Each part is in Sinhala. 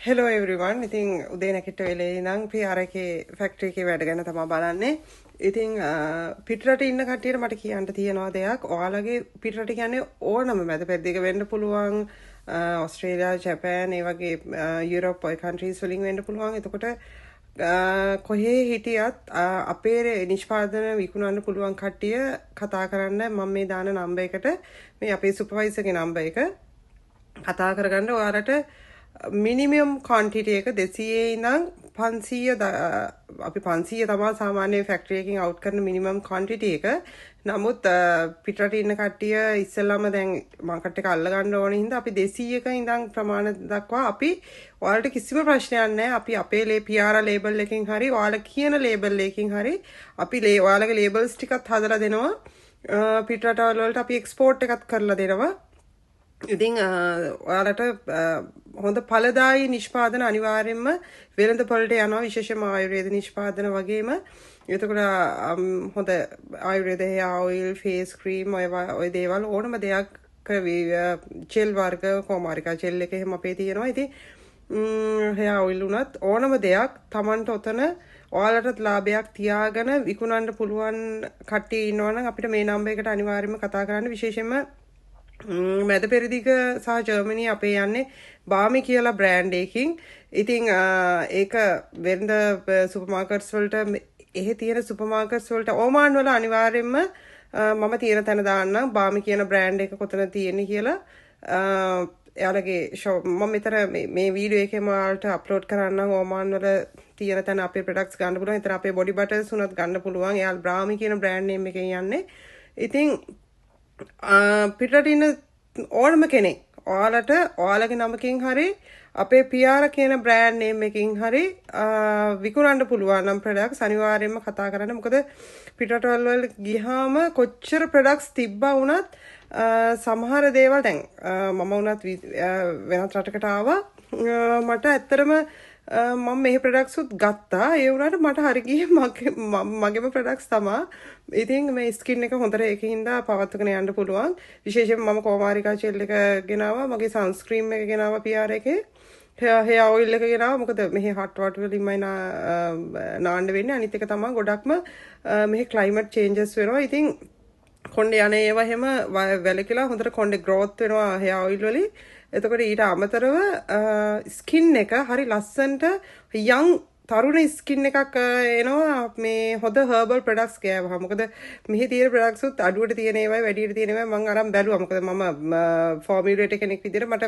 Hello everyone. ඉතින් උදේ නැගිට වෙලේ ඉඳන් PR එකේ ෆැක්ටරි එකේ වැඩ ගැන තමයි බලන්නේ. ඉතින් පිටරට ඉන්න කට්ටියට මට කියන්න තියෙනවා දෙයක්. ඔයාලගේ පිටරට කියන්නේ ඕනම මැද පෙරදිග වෙන්න පුළුවන්. ඕස්ට්‍රේලියා, ජපාන්, ඒ වගේ යුරෝප් ඔය කන්ට්‍රීස් වලින් වෙන්න පුළුවන්. එතකොට කොහේ හිටියත් අපේ නිෂ්පාදන විකුණන්න පුළුවන් කට්ටිය කතා කරන්න මම මේ දාන නම්බර් එකට මේ අපේ සුපර්වයිසර්ගේ නම්බර් එක කතා කරගන්න ඔයාලට මිනිමම් ක්වොන්ටිටි එක 200 ඉඳන් 500 අපි 500 තමයි සාමාන්‍ය ෆැක්ටරි එකකින් අවුට් කරන මිනිමම් ක්වොන්ටිටි එක. නමුත් පිටරට ඉන්න කට්ටිය ඉස්සෙල්ලාම දැන් මාකට් එක අල්ල ගන්න ඕනේ හින්දා අපි 200ක ඉඳන් ප්‍රමාණ දක්වා අපි ඔයාලට කිසිම ප්‍රශ්නයක් නැහැ. අපි අපේ PR ලේබල් එකකින් හරි ඔයාලා කියන ලේබල් එකකින් හරි අපි ඔයාලගේ ලේබල්ස් ටිකත් හදලා දෙනවා. පිටරට වලට අපි එක්ස්පෝර්ට් එකත් කරලා දෙනවා. ඉතින් ඔයාලට හොඳ ඵලදායී නිෂ්පාදන අනිවාර්යයෙන්ම වෙළඳපොළට යනවා විශේෂයෙන්ම ආයුර්වේද නිෂ්පාදන වගේම එතකොට හොඳ ආයුර්වේද hair oil face cream ඔය දේවල් ඕනම දෙයක් ජෙල් වර්ග කොමාරිකා ජෙල් එක එහෙම අපේ තියෙනවා. ඉතින් hair oil උනත් ඕනම දෙයක් Tamanට ඔතන ඔයාලටත් ලාභයක් තියාගෙන විකුණන්න පුළුවන් කට්ටිය ඉන්නවනම් අපිට මේ නම්බර් එකට අනිවාර්යයෙන්ම කතා කරන්න. විශේෂයෙන්ම මැද පෙරදිග සහ ජර්මනි අපේ යන්නේ බාමි කියලා බ්‍රෑන්ඩ් එකකින්. ඉතින් ඒක වෙළඳ සුපර් මාකට්ස් වලට එහෙ තියෙන සුපර් මාකට්ස් වලට ඕමාන් වල අනිවාර්යයෙන්ම මම තියෙන තැන දාන්නම් බාමි කියන බ්‍රෑන්ඩ් එක කොතන තියෙන්නේ කියලා. එයාලගේ මම මෙතන මේ වීඩියෝ එකේම ඔයාලට අප්ලෝඩ් කරන්නම් ඕමාන් වල තියෙන තැන අපේ ප්‍රොඩක්ට්ස් ගන්න පුළුවන්. එතන අපේ බොඩි බටර්ස් උනත් ගන්න පුළුවන්. එයාලා බ්‍රාමි කියන බ්‍රෑන්ඩ් නේම් එකෙන් යන්නේ. ඉතින් පිටරට ඉන්න ඕනම කෙනෙක් ඔයාලට ඔයාලගේ නමකින් හරි අපේ PR කියන බ්‍රෑන්ඩ් නේම් එකකින් හරි විකුණන්න පුළුවන් නම් ප්‍රොඩක්ට්ස් අනිවාර්යයෙන්ම කතා කරන්න. මොකද පිටරටවල වල ගියාම කොච්චර ප්‍රොඩක්ට්ස් තිබ්බා වුණත් සමහර දේවල් දැන් මම වුණත් වෙනත් රටකට ආවා මට ඇත්තටම මම මේ ප්‍රොඩක්ට්ස් උත් ගත්තා. ඒ වුණාට මට හරි ගියේ මගේම ප්‍රොඩක්ට්ස් තමයි. ඉතින් මේ ස්කින් එක හොඳට ඒකින්ද පවත්වාගෙන යන්න පුළුවන්. විශේෂයෙන්ම මම කොමාරිකා ජෙල් එක ගෙනාවා. මගේ සන්ස්ක්‍රීම් එක ගෙනාවා PR එකේ. hair oil එක ගෙනාවා. මොකද මෙහි hot water වලින්මයි නාන්න වෙන්නේ. අනිත් එක තමයි ගොඩක්ම මෙහි climate changes වෙනවා. ඉතින් කොණ්ඩේ යන ඒවා හැම වැලකිලා හොඳට කොණ්ඩේ growth වෙනවා hair oil වලින්. එතකොට ඊට අමතරව ස්කින් එක හරි ලස්සනට young තරුණ ස්කින් එකක් එනවා මේ හොඳ හර්බල් ප්‍රොඩක්ට්ස් ගෑවහම. මොකද මෙහි තියෙන ප්‍රොඩක්ට්ස් උත් අඩුවට තියෙන ඒවායි වැඩියට තියෙන ඒවායි මම අරන් බැලුවා. මොකද මම ෆෝමියුලේටර් කෙනෙක් විදිහට මට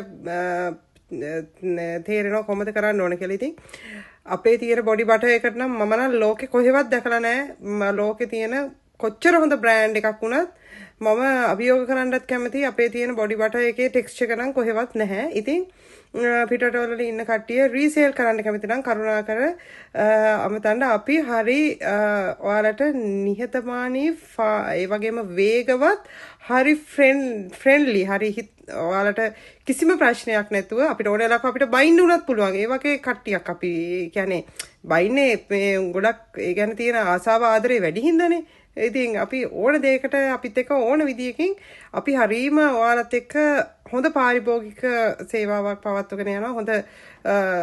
තේරෙනවා කොහොමද කරන්න ඕන කියලා. ඉතින් අපේ තියෙන බොඩි බටර් එකට නම් මම නම් ලෝකේ කොහෙවත් දැකලා නැහැ. ලෝකේ තියෙන කොච්චර හොඳ බ්‍රෑන්ඩ් එකක් වුණත් මම අභියෝග කරන්නත් කැමතියි අපේ තියෙන බොඩි බටර් එකේ ටෙක්ස්චර් එක නම් කොහෙවත් නැහැ. ඉතින් පිටරටවල ඉන්න කට්ටිය රීසේල් කරන්න කැමති නම් කරුණාකර අමතන්න. අපි හරි ඔයාලට නිහතමානී ඒ වගේම වේගවත් හරි ෆ්‍රෙන්ඩ්ලි හරි ඔයාලට කිසිම ප්‍රශ්නයක් නැතුව අපිට ඕන වෙලාවක අපිට බයින්න උනත් පුළුවන්. ඒ වගේ කට්ටියක් අපි කියන්නේ බයින්නේ මේ ගොඩක් ඒ ගැන තියෙන ආසාව ආදරේ වැඩි හින්දානේ. ඉතින් අපි ඕන දෙයකට අපිත් එක්ක ඕන විදියකින් අපි හරීම ඔයාලත් එක්ක හොඳ පාරිභෝගික සේවාවක් පවත්වගෙන යනවා. හොඳ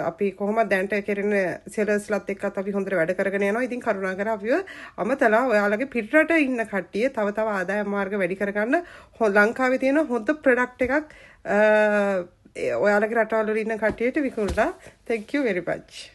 අපි කොහොමද දැන්ට කෙරෙන සෙලර්ස්ලත් එක්කත් අපි හොඳට වැඩ කරගෙන යනවා. ඉතින් කරුණාකර අපිව අමතලා ඔයාලගේ පිටරට ඉන්න කට්ටිය තව තව ආදායම් මාර්ග වැඩි කරගන්න ලංකාවේ තියෙන හොඳ ප්‍රොඩක්ට් එකක් ඔයාලගේ රටවල ඉන්න කට්ටියට විකුණලා. Thank you very much.